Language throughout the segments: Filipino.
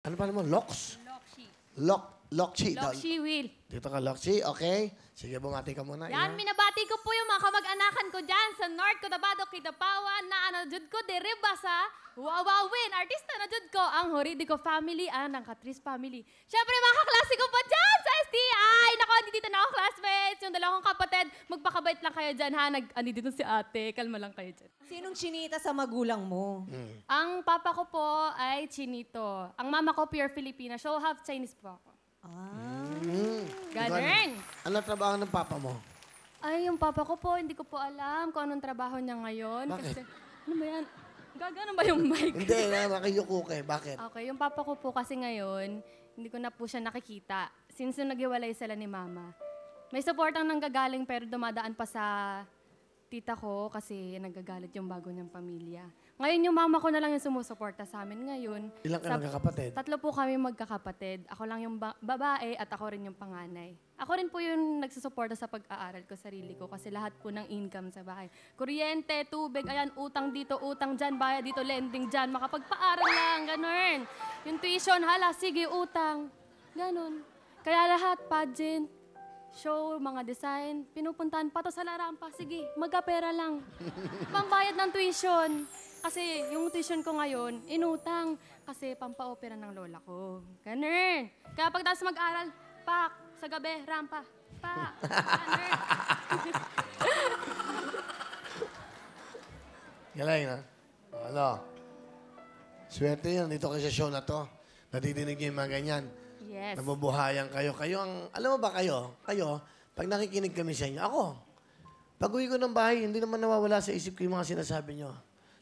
Ano pa naman? Lox? Lokshi. Lokchi. Lokshi Will. Dito ka, Lokchi. Okay. Sige, bumati ka muna. Yan, minabati ko po yung mga kamag-anakan ko dyan sa North Cotabato, Kidapawan, na anadjud ko, deriba sa Wawawin. Artista na jud ko, ang Horidico family, ang Catris family. Siyempre, mga kaklase ko pa dyan sa STI. Naku, dito na ako, classmates. Yung dalawang kapatid, magpakabait lang kayo dyan, ha? Dito si ate, kalma lang kayo dyan. Sinong chinita sa magulang mo? Ang papa ko po ay Chinito. Ang mama ko, pure Filipina. So, half Chinese po ako. Ganun. Ano trabaho ng papa mo? Ay, yung papa ko po, hindi ko po alam kung anong trabaho niya ngayon. Bakit? Kasi, ano ba yan? Gagano ba yung mic? Hindi, makiyuko ka. Bakit? Okay, yung papa ko po kasi ngayon, hindi ko na po siya nakikita. Since nung naghiwalay sila ni mama. May support ang nanggagaling pero dumadaan pa sa tita ko kasi nagagalit yung bago niyang pamilya. Ngayon yung mama ko na lang yung sumusuporta sa amin ngayon. Ilang ka magkakapatid? 3 po kami magkakapatid. Ako lang yung babae at ako rin yung panganay. Ako rin po yung nagsusuporta sa pag-aaral ko, sarili ko, kasi lahat po ng income sa bahay. Kuryente, tubig, ayan, utang dito, utang dyan, bayad dito, lending dyan, makapagpaaral lang, ganun. Yung tuition, hala, sige, utang, ganun. Kaya lahat, pageant, show, mga design, pinupuntahan pa to sa Larampa, sige, magkapera lang. Pambayad ng tuition. Kasi yung tuition ko ngayon, inutang. Kasi pampaopera ng lola ko. Ganun. Kaya pagtapos mag-aral, pak, sa gabi, rampa, pak, ganun. Galing, ha? Ano? Swerte yun. Dito kayo sa show na to. Nadidinig niyo yung mga ganyan. Yes. Nabubuhayan kayo. Kayo ang... Alam mo ba kayo? Kayo, pag nakikinig kami sa inyo, ako, pag uwi ko ng bahay, hindi naman nawawala sa isip ko yung mga sinasabi nyo.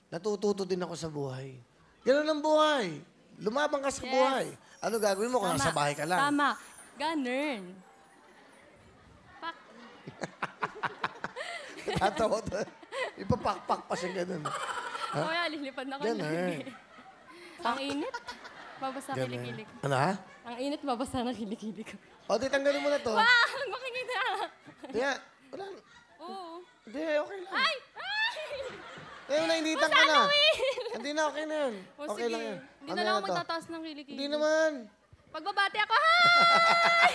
Natututo din ako sa buhay. Ganun ang buhay. Lumabang ka sa buhay. Ano gagawin mo kung nasa bahay ka lang? Tama. Ganun. Pak. Tatawa to. Ipapakpak pa siya ganun. Kaya lilipad na ko. Ganun. Ang init. Babasa Ganun. kilikili ko. Ano ha? Ang init, babasa na kilikili ko. O, di tanggalin mo na to. Wow! Makikita. Di, wala. Oo. Di, okay lang. Ay! Ay! Eh, nainitan ka na. Hindi na, okay na yun. O Okay sige. lang yun. Hindi Ano na lang ako to? magtataas ng kilikili. Hindi naman. Pagbabati ako, hi!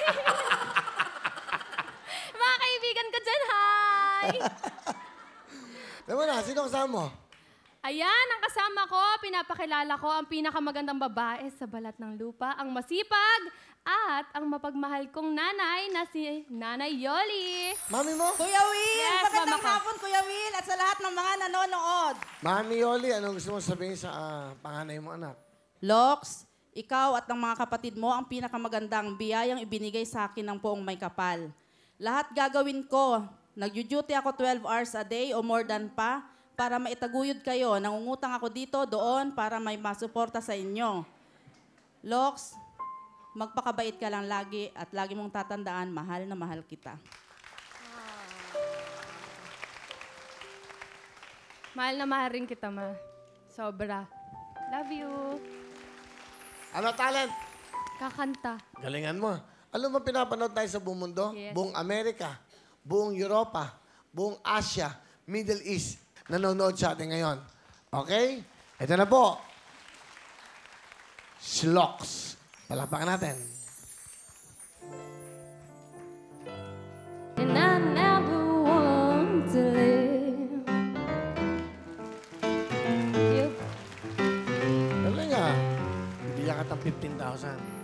Mga kaibigan ko dyan, hi! Naman na, sino kasama mo? Ayan, ang kasama ko, pinapakilala ko ang pinakamagandang babae sa balat ng lupa, ang masipag at ang mapagmahal kong nanay na si Nanay Yoli. Mami mo? Kuya Will! Yes, Magandang mama ko. hapon, Kuya Will! At sa lahat ng mga nanonood. Mami Yoli, anong gusto mo sabihin sa panganay mo anak? Lox, ikaw at ng mga kapatid mo ang pinakamagandang biyayang ibinigay sa akin ng poong may kapal. Lahat gagawin ko. Nag-duty ako 12 hours a day o more than pa para maitaguyod kayo. Nangungutang ako dito, doon, para may masuporta sa inyo. Lox, magpakabait ka lang lagi at lagi mong tatandaan, mahal na mahal kita. Mahal na mahal rin kita, ma. Sobra. Love you. Ano talent? Kakanta. Galingan mo. Alam mo, pinapanood tayo sa buong mundo? Yes. Buong Amerika, buong Europa, buong Asia, Middle East. Nanonood sa atin ngayon. Okay? Ito na po. Slox. Palakpakan natin. And I never want to live. You. Galing ah. Bibigyan ka ng 15,000.